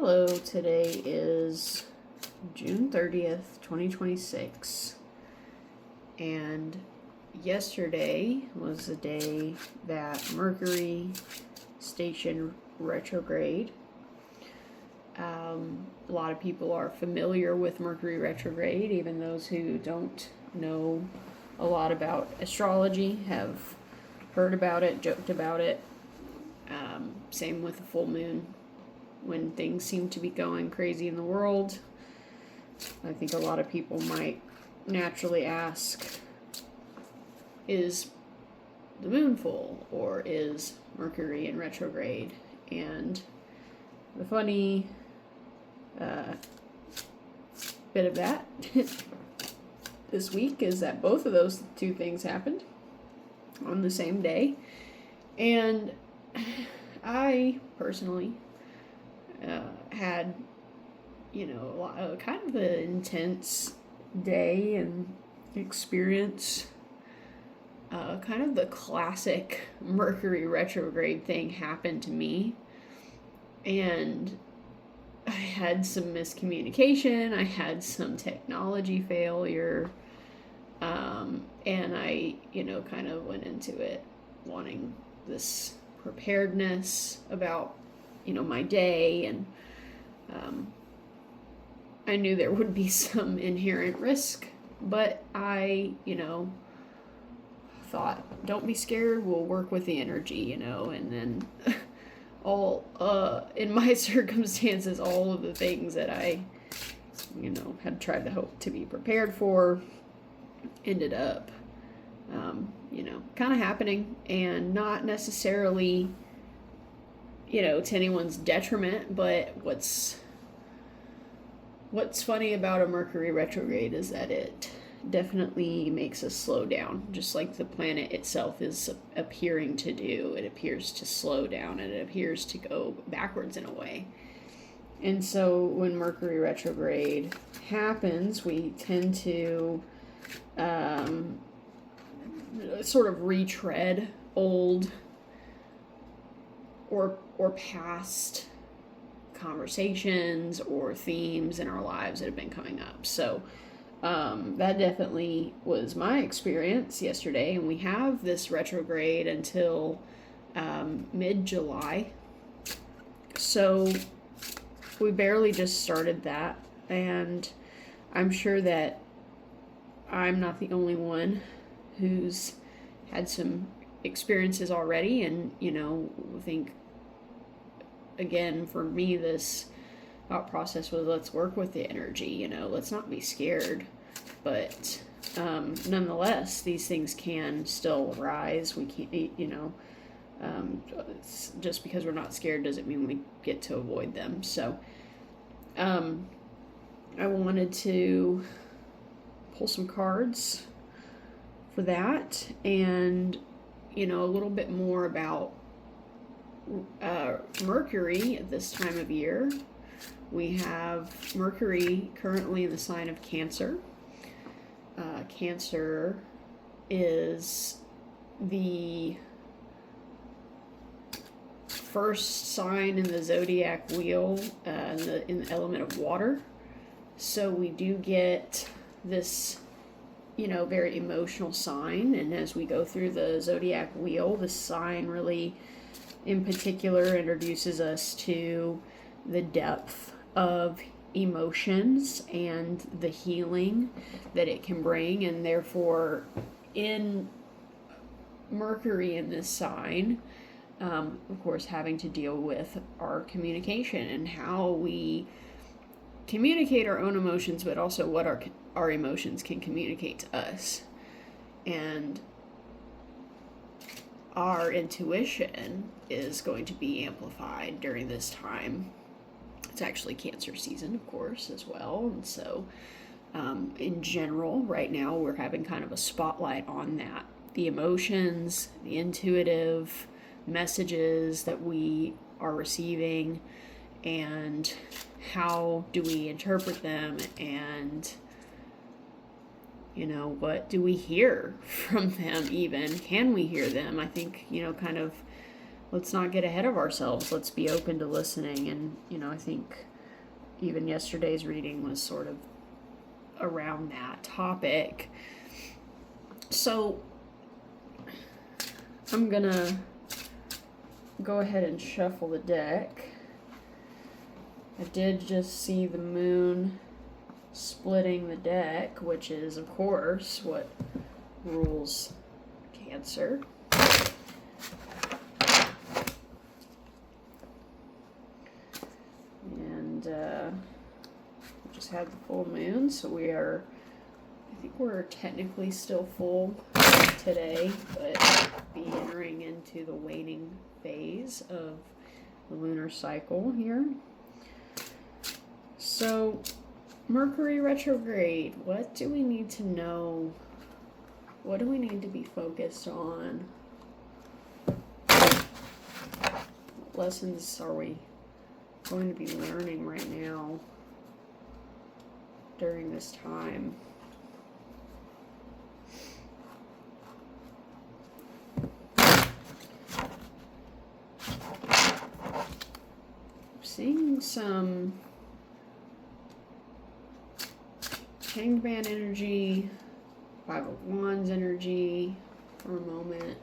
Hello, today is June 30th, 2026, and yesterday was the day that Mercury stationed retrograde. A lot of people are familiar with Mercury retrograde, even those who don't know a lot about astrology have heard about it, joked about it. Same with the full moon. When things seem to be going crazy in the world, I think a lot of people might naturally ask, is the moon full or is Mercury in retrograde? And the funny bit of that this week is that both of those two things happened on the same day. And I personally had, kind of an intense day and experience. Kind of the classic Mercury retrograde thing happened to me. And I had some miscommunication, I had some technology failure, and I, kind of went into it wanting this preparedness about my day, and I knew there would be some inherent risk, but I, thought, don't be scared, we'll work with the energy, and then all, in my circumstances, all of the things that I, had tried to hope to be prepared for ended up, kind of happening, and not necessarily to anyone's detriment, but what's funny about a Mercury retrograde is that it definitely makes us slow down, just like the planet itself is appearing to do. It appears to slow down, and it appears to go backwards in a way. And so when Mercury retrograde happens, we tend to sort of retread old or past conversations or themes in our lives that have been coming up. So that definitely was my experience yesterday, and we have this retrograde until mid-July. So we barely just started that, and I'm sure that I'm not the only one who's had some experiences already, and I think, again, for me, this thought process was, let's work with the energy, let's not be scared. But nonetheless, these things can still arise. We can't, just because we're not scared doesn't mean we get to avoid them. So I wanted to pull some cards for that, and a little bit more about Mercury at this time of year. We have Mercury currently in the sign of Cancer. Cancer is the first sign in the zodiac wheel in the element of water. So we do get this very emotional sign, and as we go through the zodiac wheel, this sign really in particular introduces us to the depth of emotions and the healing that it can bring. And therefore, in Mercury in this sign, of course, having to deal with our communication and how we communicate our own emotions, but also what our emotions can communicate to us. And our intuition is going to be amplified during this time. It's actually Cancer season, of course, as well. And so, in general, right now, we're having kind of a spotlight on that. The emotions, the intuitive messages that we are receiving, and how do we interpret them, and what do we hear from them even? Can we hear them? I think, kind of let's not get ahead of ourselves. Let's be open to listening. And, I think even yesterday's reading was sort of around that topic. So I'm gonna go ahead and shuffle the deck. I did just see the moon splitting the deck, which is, of course, what rules Cancer. And we just had the full moon, so I think we're technically still full today, but be entering into the waning phase of the lunar cycle here. So, Mercury retrograde, what do we need to know? What do we need to be focused on? What lessons are we going to be learning right now during this time? Seeing some Hanged Man energy, Five of Wands energy for a moment.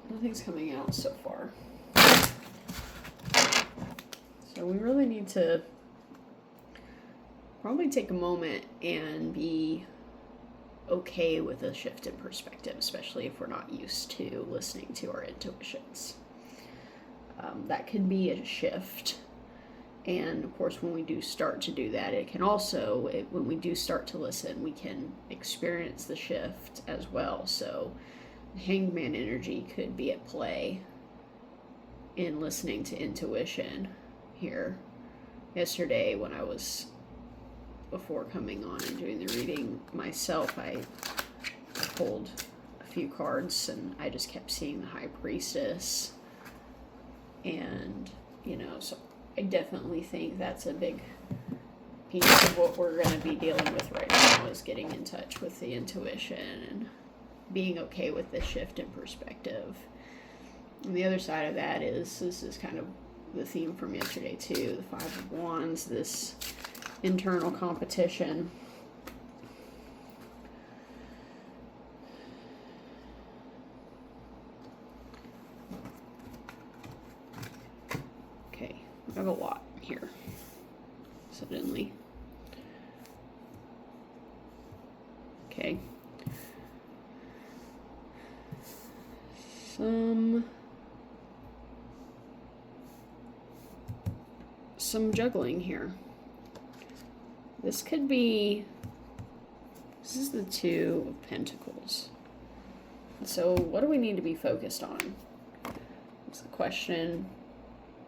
Nothing's coming out so far. So we really need to probably take a moment and be okay with a shift in perspective, especially if we're not used to listening to our intuitions. That could be a shift. And of course, when we do start to do that, it can also, when we do start to listen, we can experience the shift as well. So Hanged Man energy could be at play in listening to intuition here. Yesterday, when I was, before coming on and doing the reading myself, I pulled a few cards and I just kept seeing the High Priestess. And, so I definitely think that's a big piece of what we're going to be dealing with right now, is getting in touch with the intuition and being okay with the shift in perspective. And the other side of that is, this is kind of the theme from yesterday too, the Five of Wands, this internal competition. Okay, I have a lot here suddenly. Okay. Some juggling here. This is the Two of Pentacles. So what do we need to be focused on? That's the question.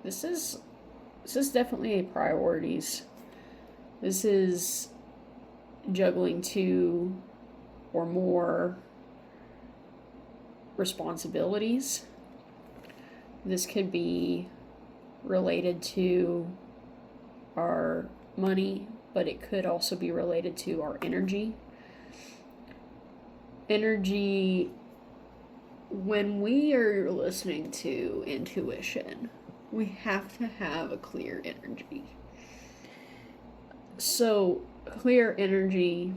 This is definitely a priorities. This is juggling two or more responsibilities. This could be related to our money, but it could also be related to our energy. Energy, when we are listening to intuition, we have to have a clear energy. So, clear energy,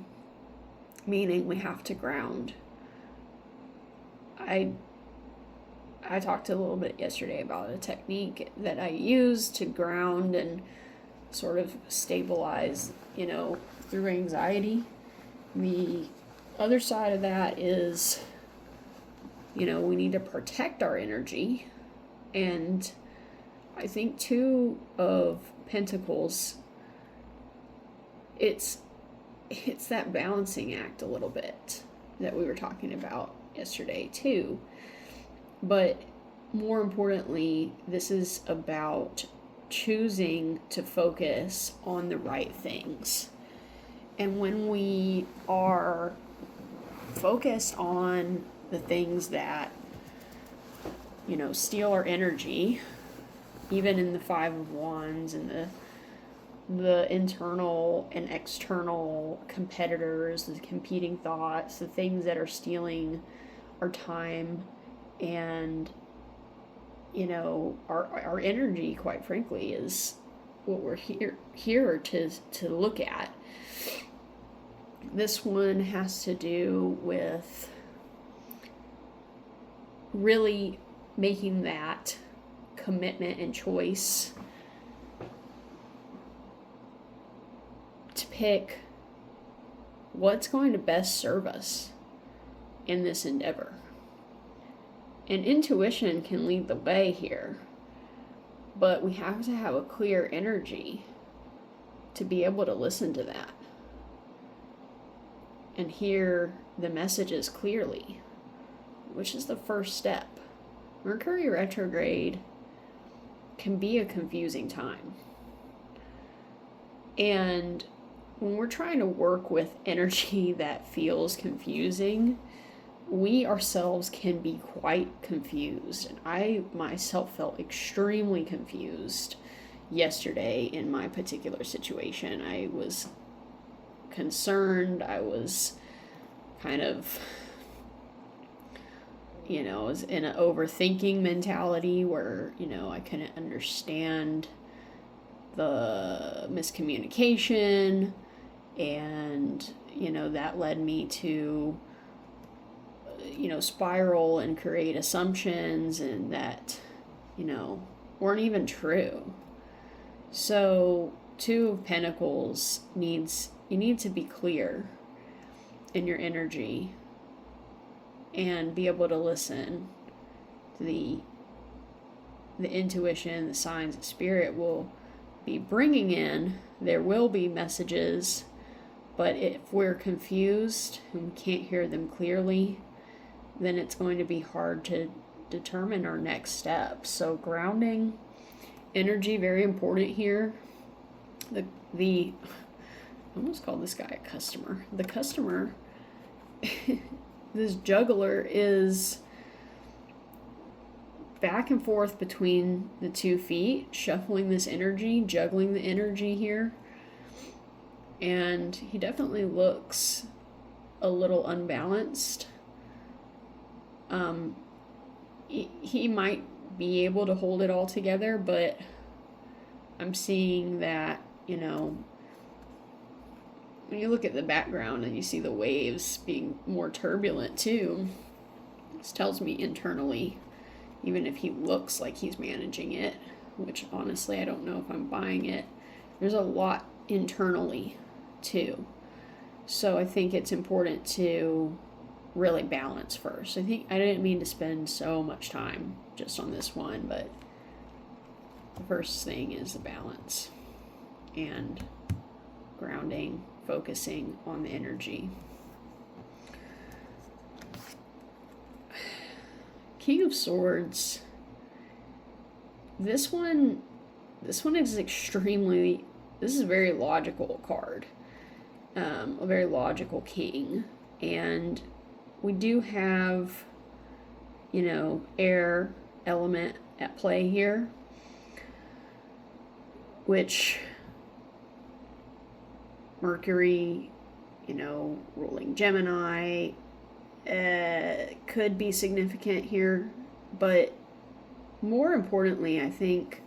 meaning we have to ground. I talked a little bit yesterday about a technique that I use to ground and sort of stabilize, through anxiety. The other side of that is, we need to protect our energy. And I think Two of Pentacles, it's that balancing act a little bit that we were talking about yesterday too. But more importantly, this is about choosing to focus on the right things. And when we are focused on the things that, steal our energy, even in the Five of Wands and the internal and external competitors, the competing thoughts, the things that are stealing our time and, our energy, quite frankly, is we're here to look at. This one has to do with really making that commitment and choice to pick what's going to best serve us in this endeavor. And intuition can lead the way here, but we have to have a clear energy to be able to listen to that and hear the messages clearly, which is the first step. Mercury retrograde can be a confusing time. And when we're trying to work with energy that feels confusing, we ourselves can be quite confused. And I myself felt extremely confused yesterday in my particular situation. I was concerned. I was kind of, was in an overthinking mentality where, I couldn't understand the miscommunication, and, that led me to, spiral and create assumptions and that, weren't even true. So Two of Pentacles you need to be clear in your energy and be able to listen to the intuition, the signs that Spirit will be bringing in. There will be messages, but if we're confused and can't hear them clearly, then it's going to be hard to determine our next step. So grounding energy, very important here. I almost called this guy a customer. The customer, this juggler, is back and forth between the 2 feet, shuffling this energy, juggling the energy here. And he definitely looks a little unbalanced. He might be able to hold it all together, but I'm seeing that, when you look at the background and you see the waves being more turbulent too, this tells me internally, even if he looks like he's managing it, which honestly I don't know if I'm buying it, there's a lot internally too. So I think it's important to really balance first. I didn't mean to spend so much time just on this one, but the first thing is the balance and grounding, focusing on the energy. King of Swords. This one is this is a very logical card. A very logical king. And we do have, air element at play here, which Mercury, ruling Gemini, could be significant here. But more importantly, I think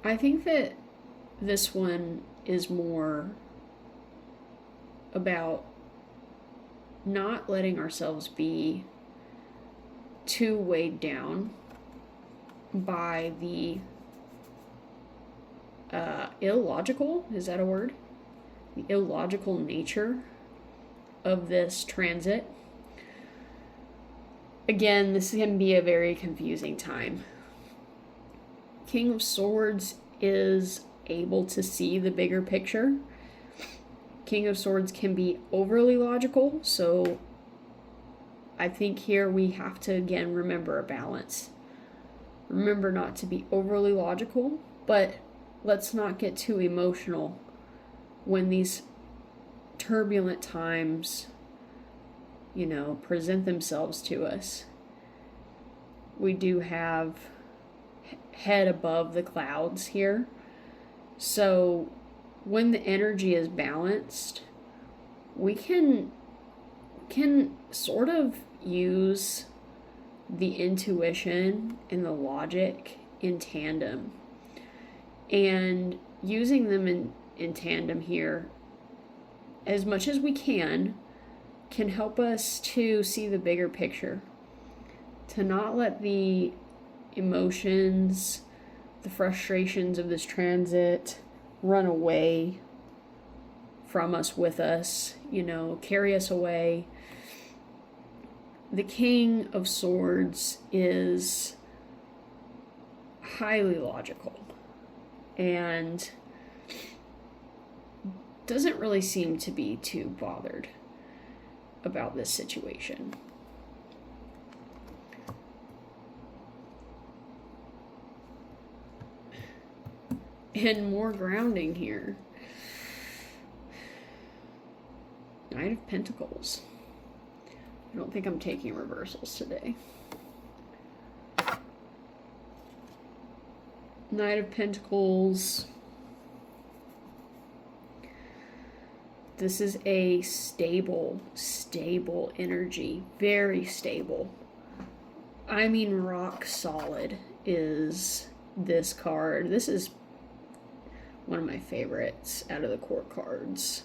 that this one is more about not letting ourselves be too weighed down by the illogical, is that a word? The illogical nature of this transit. Again, this can be a very confusing time. King of Swords is able to see the bigger picture. King of Swords can be overly logical, so I think here we have to again remember a balance. Remember not to be overly logical, but let's not get too emotional when these turbulent times, present themselves to us. We do have head above the clouds here. So when the energy is balanced, we can sort of use the intuition and the logic in tandem. And using them in tandem here, as much as we can help us to see the bigger picture, to not let the emotions, the frustrations of this transit run away from us, with us, carry us away. The King of Swords is highly logical and doesn't really seem to be too bothered about this situation. And more grounding here. Knight of Pentacles. I don't think I'm taking reversals today. Knight of Pentacles. This is a stable energy. Very stable. I mean, rock solid is this card. This is one of my favorites out of the court cards.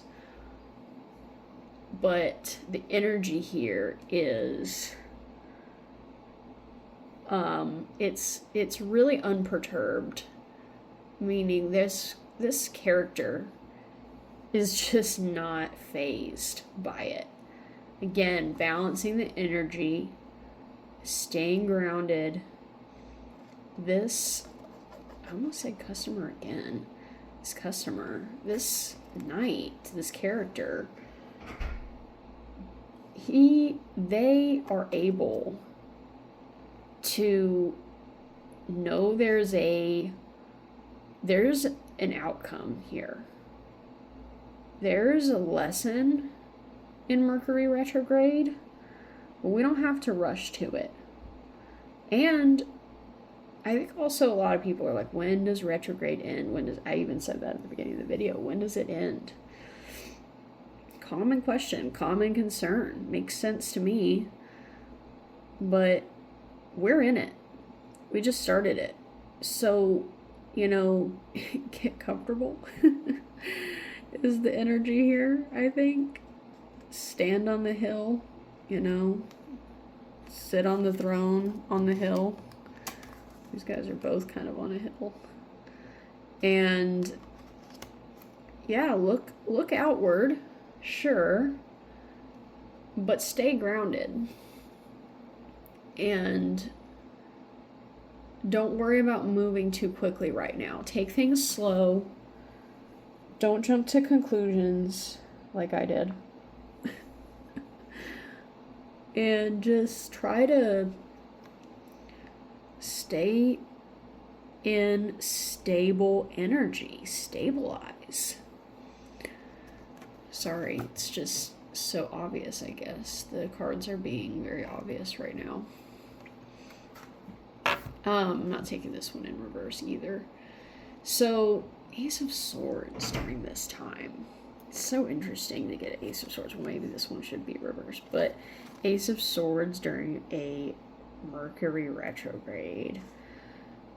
But the energy here is it's really unperturbed, meaning this character is just not fazed by it. Again, balancing the energy, staying grounded. This, I almost said customer again. This customer, this knight, this character, they are able to know there's an outcome here. There's a lesson in Mercury retrograde, but we don't have to rush to it. And I think also a lot of people are like, when does retrograde end? I even said that at the beginning of the video. When does it end? Common question, common concern. Makes sense to me. But we're in it. We just started it. So, get comfortable is the energy here, I think. Stand on the hill, sit on the throne on the hill. These guys are both kind of on a hill. And yeah, look outward, sure, but stay grounded. And don't worry about moving too quickly right now. Take things slow. Don't jump to conclusions like I did. And just try to stay in stable energy. Stabilize. Sorry, it's just so obvious, I guess. The cards are being very obvious right now. I'm not taking this one in reverse either. So, Ace of Swords during this time. It's so interesting to get Ace of Swords. Well, maybe this one should be reversed. But Ace of Swords during a Mercury retrograde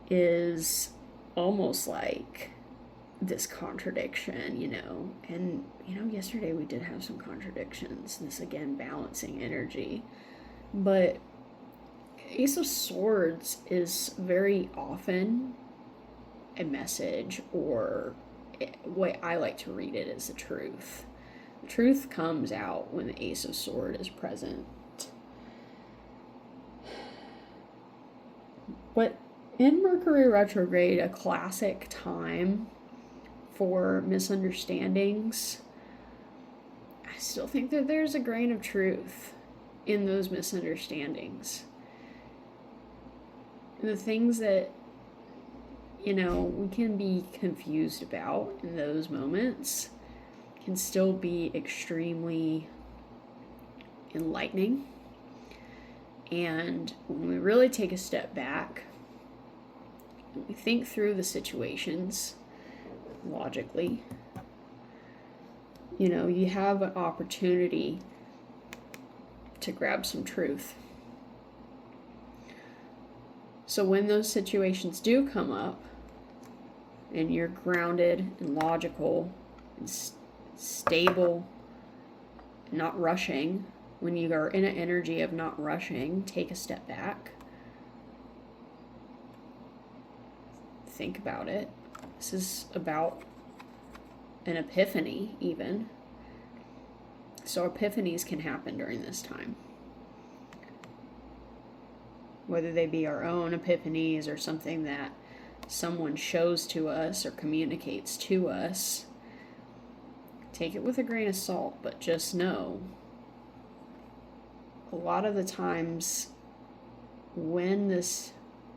is almost like this contradiction, And, yesterday we did have some contradictions. This, again, balancing energy. But Ace of Swords is very often a message, or the way I like to read it is the truth. The truth comes out when the Ace of Swords is present. But in Mercury retrograde, a classic time for misunderstandings, I still think that there's a grain of truth in those misunderstandings. The things that, we can be confused about in those moments can still be extremely enlightening. And when we really take a step back, we think through the situations logically, you have an opportunity to grab some truth. So when those situations do come up, and you're grounded and logical and stable, not rushing, when you are in an energy of not rushing, take a step back. Think about it. This is about an epiphany, even. So epiphanies can happen during this time. Whether they be our own epiphanies or something that someone shows to us or communicates to us. Take it with a grain of salt, but just know, a lot of the times when this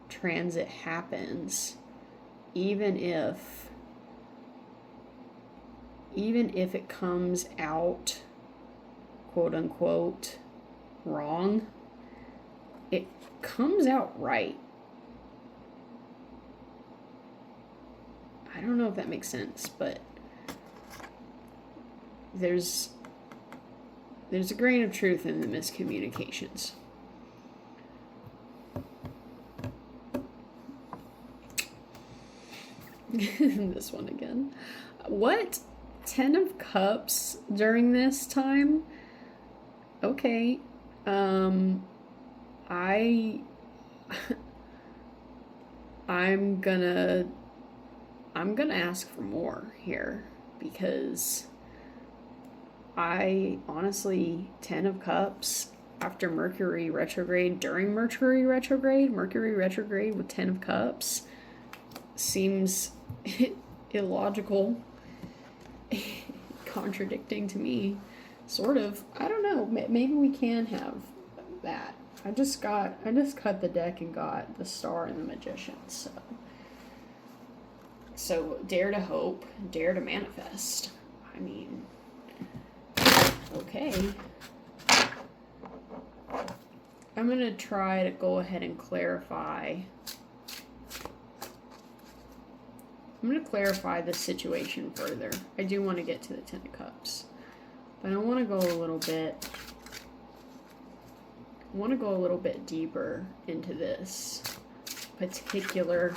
transit happens, even if it comes out, quote unquote, wrong, it comes out right. I don't know if that makes sense, but there's a grain of truth in the miscommunications. This one again. What? 10 of Cups during this time? Okay. I'm gonna ask for more here, because I honestly, 10 of Cups after Mercury retrograde, during Mercury retrograde with 10 of Cups seems illogical, contradicting to me, sort of. I don't know, maybe we can have that. I just cut the deck and got the Star and the Magician, so dare to hope, dare to manifest. I mean, okay. I'm going to try to go ahead and clarify. I'm going to clarify the situation further. I do want to get to the 10 of Cups, but I want to go a little bit deeper into this particular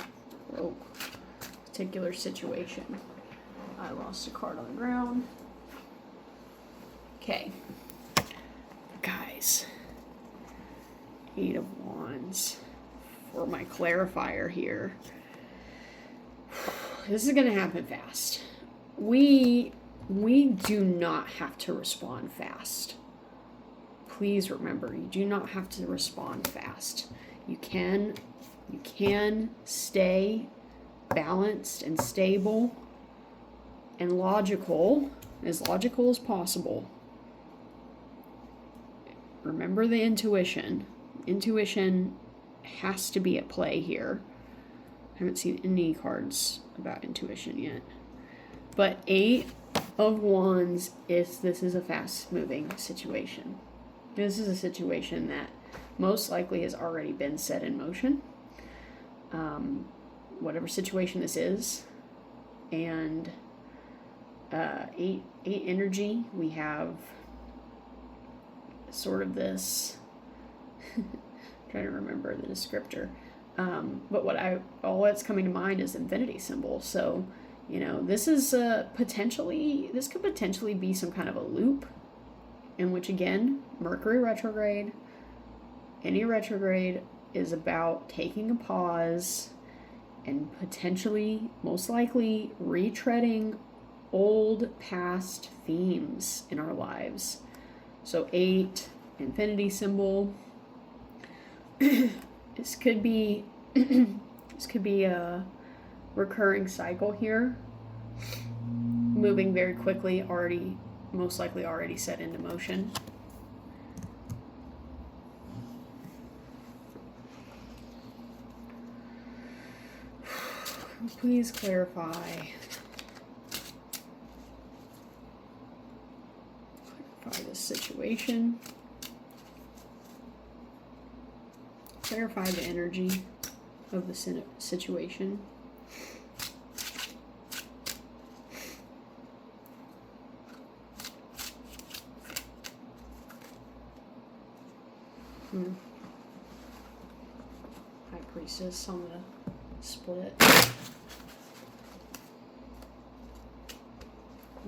situation. I lost a card on the ground. Okay. Guys. 8 of Wands for my clarifier here. This is going to happen fast. We do not have to respond fast. Please remember, you do not have to respond fast. You can stay balanced and stable and logical as possible. Remember the intuition. Intuition has to be at play here. I haven't seen any cards about intuition yet. But 8 of Wands this is a fast moving situation. This is a situation that most likely has already been set in motion. Whatever situation this is. And 8 energy, we have sort of this trying to remember the descriptor, but all that's coming to mind is infinity symbol. So this is this could potentially be some kind of a loop in which, again, Mercury retrograde, any retrograde is about taking a pause and potentially, most likely, retreading old past themes in our lives. So 8, infinity symbol. This could be a recurring cycle here, moving very quickly, most likely already set into motion. Please clarify this situation. Clarify the energy of the situation. High Priestess on the split.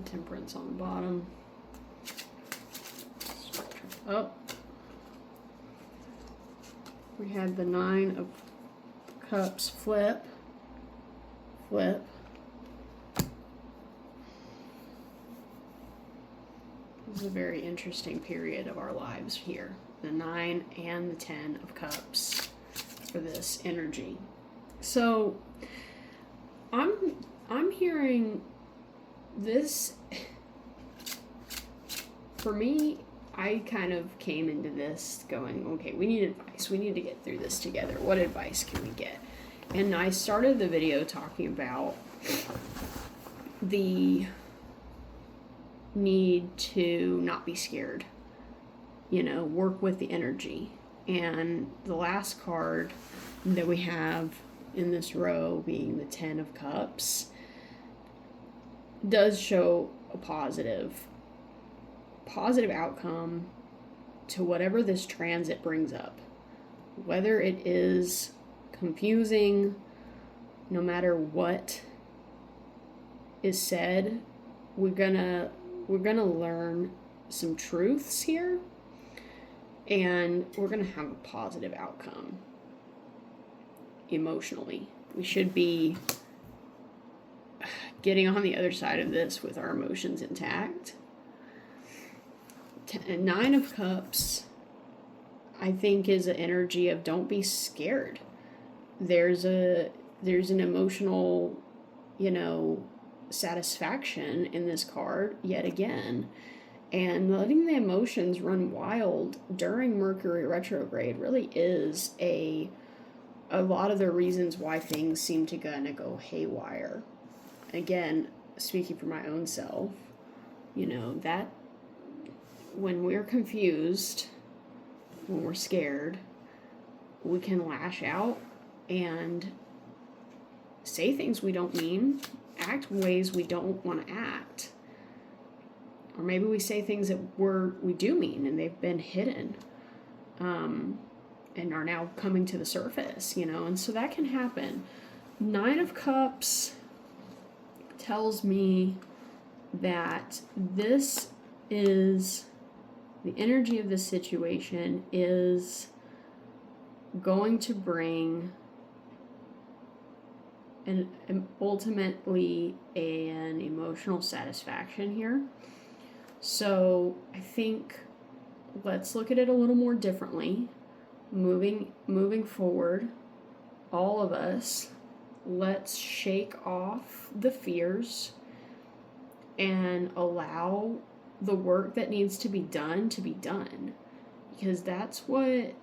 Temperance on the bottom. Oh. We had the 9 of Cups flip. Flip. This is a very interesting period of our lives here. The 9 and the 10 of Cups for this energy. So I'm hearing this. For me, I kind of came into this going, okay, we need advice. We need to get through this together. What advice can we get? And I started the video talking about the need to not be scared. You know, work with the energy. And the last card that we have in this row, being the 10 of Cups, does show a positive outcome to whatever this transit brings up. Whether it is confusing, no matter what is said, we're gonna learn some truths here, and we're gonna have a positive outcome emotionally. We should be getting on the other side of this with our emotions intact. 9 of Cups, I think, is an energy of don't be scared. There's an emotional, satisfaction in this card yet again, and letting the emotions run wild during Mercury retrograde really is a lot of the reasons why things seem to go haywire. Again, speaking for my own self, that when we're confused, when we're scared, we can lash out and say things we don't mean, act ways we don't want to act. Or maybe we say things that we do mean and they've been hidden and are now coming to the surface, and so that can happen. 9 of Cups tells me that this is the energy of this situation is going to bring ultimately an emotional satisfaction here. So I think let's look at it a little more differently. Moving forward, all of us, let's shake off the fears and allow the work that needs to be done, because that's what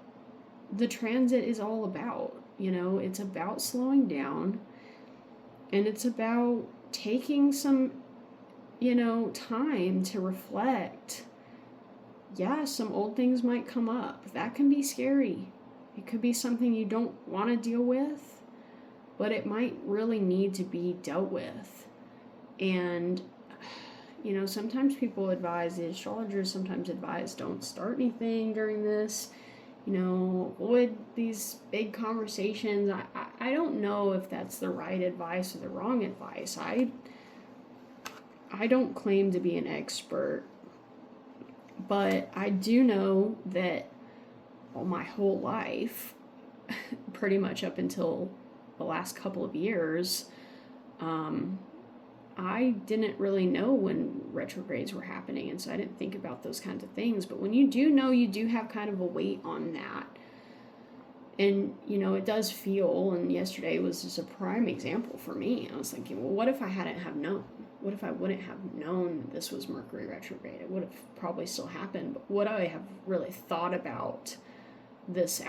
the transit is all about. It's about slowing down, and it's about taking some, time to reflect. Yeah, some old things might come up. That can be scary. It could be something you don't want to deal with, but it might really need to be dealt with. And sometimes people advise, the astrologers sometimes advise, don't start anything during this, avoid these big conversations. I don't know if that's the right advice or the wrong advice. I don't claim to be an expert, but I do know that my whole life, pretty much up until the last couple of years, I didn't really know when retrogrades were happening, and so I didn't think about those kinds of things. But when you do know, you do have kind of a weight on that. And, it does feel, and yesterday was just a prime example for me. I was thinking, well, what if I hadn't have known? What if I wouldn't have known that this was Mercury retrograde? It would have probably still happened, but would I have really thought about this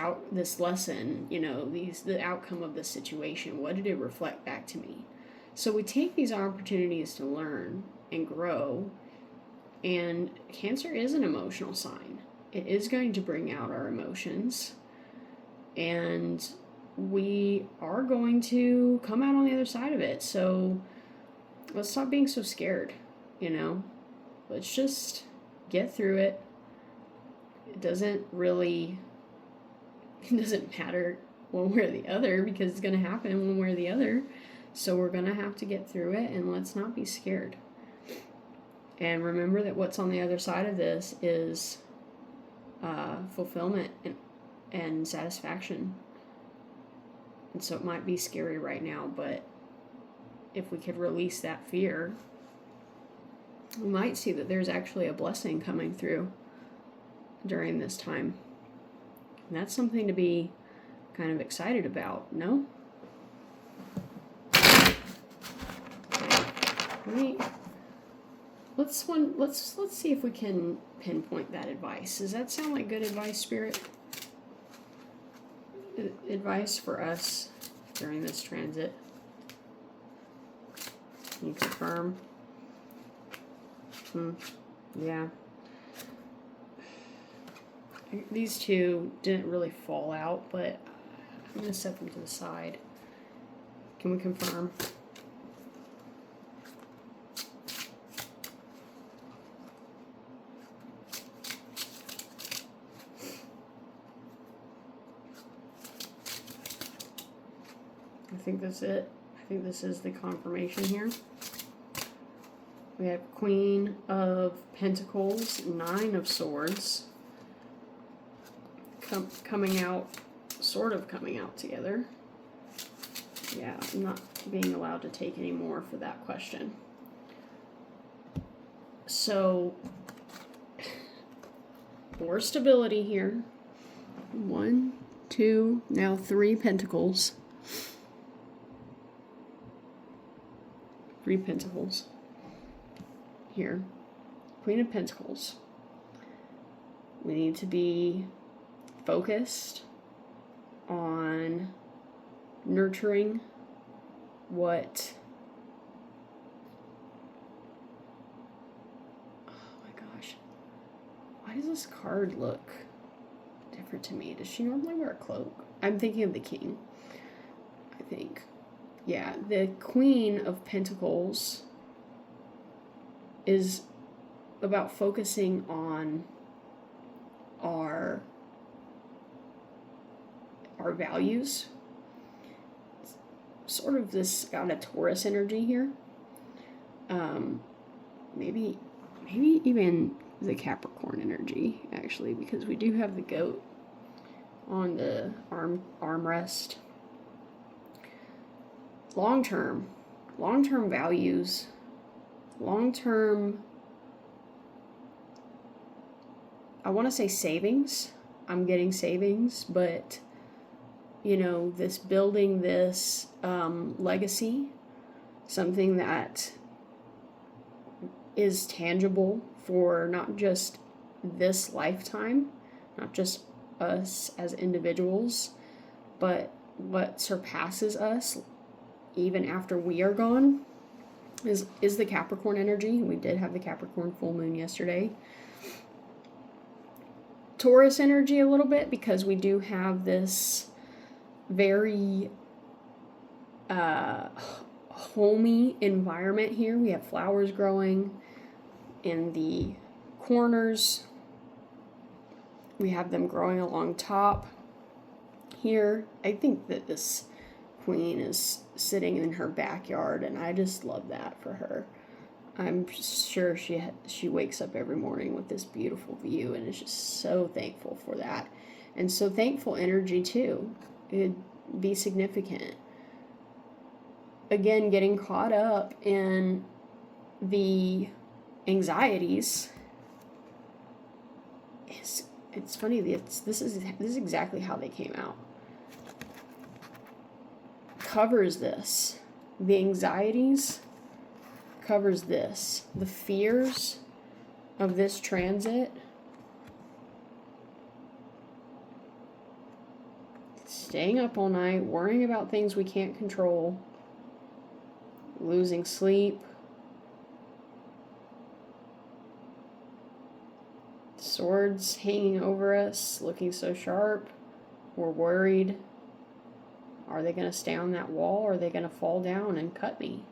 lesson, the outcome of this situation? What did it reflect back to me? So we take these opportunities to learn and grow, and Cancer is an emotional sign. It is going to bring out our emotions, and we are going to come out on the other side of it. So let's stop being so scared, Let's just get through it. It doesn't matter one way or the other, because it's going to happen one way or the other. So we're going to have to get through it, and let's not be scared. And remember that what's on the other side of this is fulfillment and satisfaction. And so it might be scary right now, but if we could release that fear, we might see that there's actually a blessing coming through during this time. And that's something to be kind of excited about, no? Let's see if we can pinpoint that advice. Does that sound like good advice, Spirit? Advice for us during this transit. Can you confirm? Yeah. These two didn't really fall out, but I'm going to set them to the side. Can we confirm? I think that's it. I think this is the confirmation here. We have Queen of Pentacles, Nine of Swords, coming out, sort of coming out together. Yeah, I'm not being allowed to take any more for that question. So, more stability here. 1, 2, now 3 Pentacles. 3 Pentacles. Here. Queen of Pentacles. We need to be focused on nurturing what... Oh my gosh. Why does this card look different to me? Does she normally wear a cloak? I'm thinking of the King, I think. Yeah, the Queen of Pentacles is about focusing on our values. Sort of this got a Taurus energy here. Maybe even the Capricorn energy, actually, because we do have the goat on the armrest. Long-term values, long-term, I want to say savings. I'm getting savings, but, you know, this building this legacy, something that is tangible for not just this lifetime, not just us as individuals, but what surpasses us even after we are gone is the Capricorn energy. We did have the Capricorn full moon yesterday. Taurus energy a little bit, because we do have this very homey environment here. We have flowers growing in the corners. We have them growing along top here. I think that this Queen is sitting in her backyard, and I just love that for her. I'm sure she wakes up every morning with this beautiful view, and is just so thankful for that. And so thankful energy too. It'd be significant. Again, getting caught up in the anxieties. It's funny. This is exactly how they came out. Covers this. The anxieties covers this. The fears of this transit. Staying up all night, worrying about things we can't control. Losing sleep. Swords hanging over us, looking so sharp. We're worried. Are they going to stay on that wall, or are they going to fall down and cut me?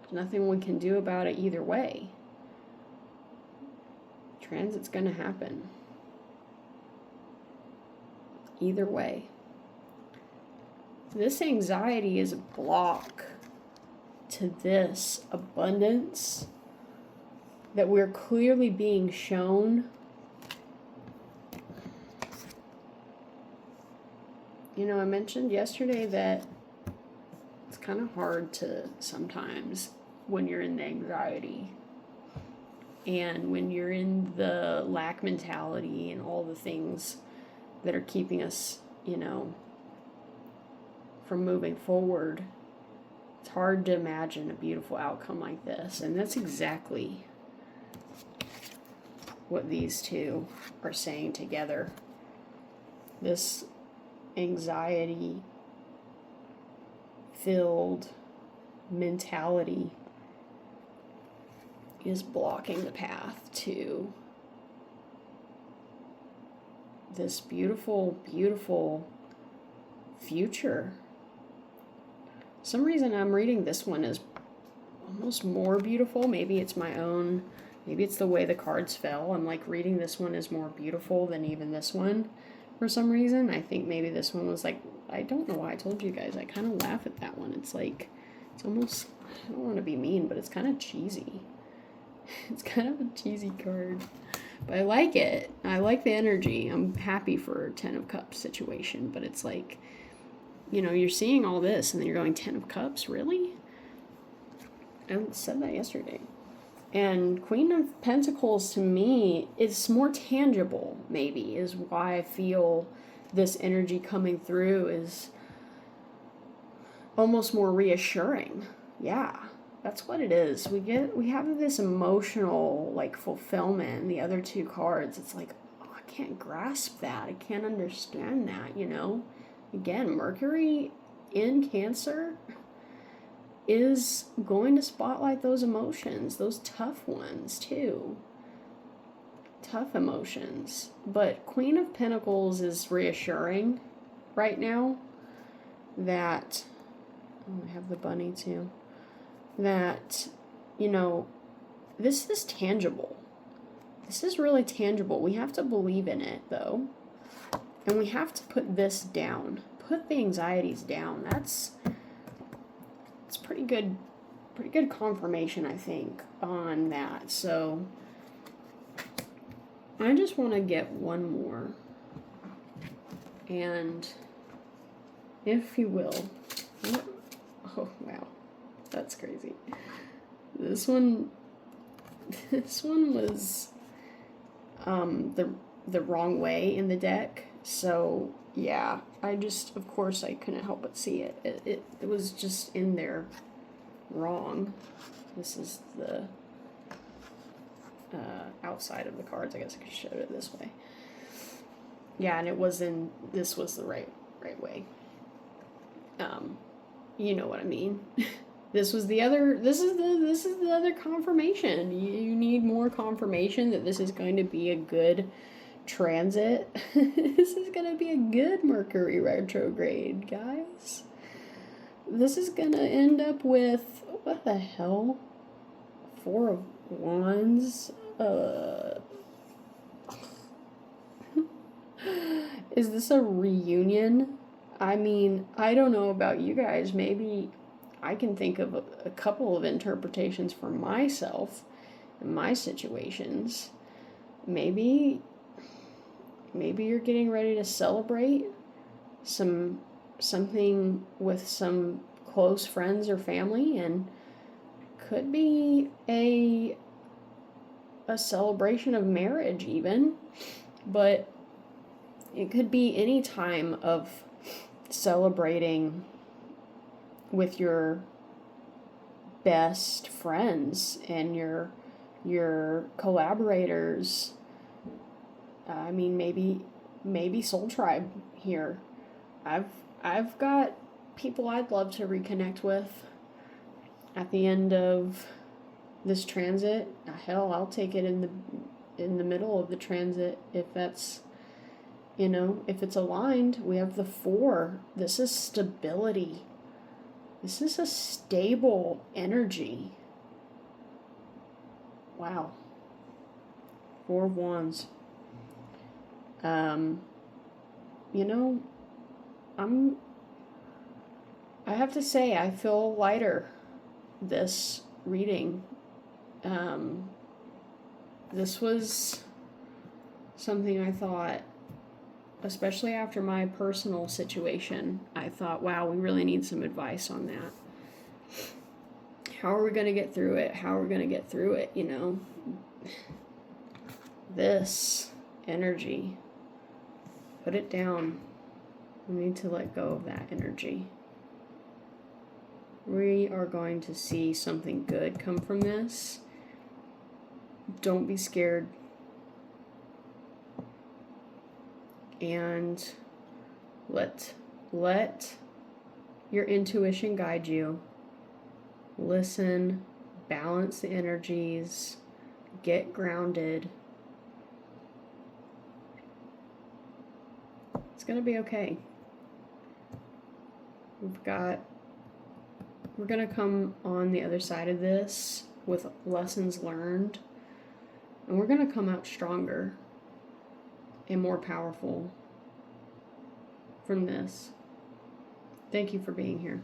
There's nothing we can do about it either way. Transit's going to happen. Either way. This anxiety is a block to this abundance that we're clearly being shown. You know, I mentioned yesterday that it's kind of hard to sometimes when you're in the anxiety and when you're in the lack mentality and all the things that are keeping us, you know, from moving forward. It's hard to imagine a beautiful outcome like this. And that's exactly what these two are saying together. This anxiety filled mentality is blocking the path to this beautiful, beautiful future. For some reason I'm reading this one as almost more beautiful. Maybe it's my own, maybe it's the way the cards fell. I'm like reading this one as more beautiful than even this one for some reason. I think maybe this one was like, I don't know why I told you guys, I kind of laugh at that one. It's like, it's almost, I don't want to be mean, but it's kind of cheesy. It's kind of a cheesy card, but I like it. I like the energy. I'm happy for a 10 of Cups situation, but it's like, you know, you're seeing all this and then you're going 10 of Cups, really? I said that yesterday. And Queen of Pentacles to me is more tangible, maybe, is why I feel this energy coming through is almost more reassuring. Yeah. That's what it is. We have this emotional like fulfillment in the other two cards. It's like, oh, I can't grasp that. I can't understand that, you know? Again, Mercury in Cancer is going to spotlight those emotions, those tough ones too. Tough emotions. But Queen of Pentacles is reassuring right now that, oh, I have the bunny too. That, you know, this is tangible. This is really tangible. We have to believe in it, though. And we have to put this down. Put the anxieties down. It's pretty good confirmation, I think, on that. So, I just want to get one more. And, if you will, oh, wow. That's crazy. This one was the wrong way in the deck. So yeah, of course I couldn't help but see it. It was just in there wrong. This is the outside of the cards. I guess I could show it this way. Yeah, and this was the right way. You know what I mean. This is the other confirmation. You need more confirmation that this is going to be a good transit. This is going to be a good Mercury retrograde, guys. This is going to end up with, what the hell? 4 of Wands. Is this a reunion? I mean, I don't know about you guys. Maybe I can think of a couple of interpretations for myself in my situations. Maybe you're getting ready to celebrate something with some close friends or family, and could be a celebration of marriage even, but it could be any time of celebrating with your best friends and your collaborators. I mean, maybe Soul Tribe here. I've got people I'd love to reconnect with at the end of this transit. Hell, I'll take it in the middle of the transit if that's, you know, if it's aligned. We have the 4. This is stability. This is a stable energy. Wow. 4 of Wands. You know, I have to say, I feel lighter. this reading. This was something I thought, especially after my personal situation, I thought, wow, we really need some advice on that. How are we going to get through it? How are we going to get through it, you know? This energy, put it down. We need to let go of that energy. We are going to see something good come from this. Don't be scared. And let your intuition guide you. Listen, balance the energies, get grounded. It's going to be okay. We're going to come on the other side of this with lessons learned, and we're going to come out stronger and more powerful from this. Thank you for being here.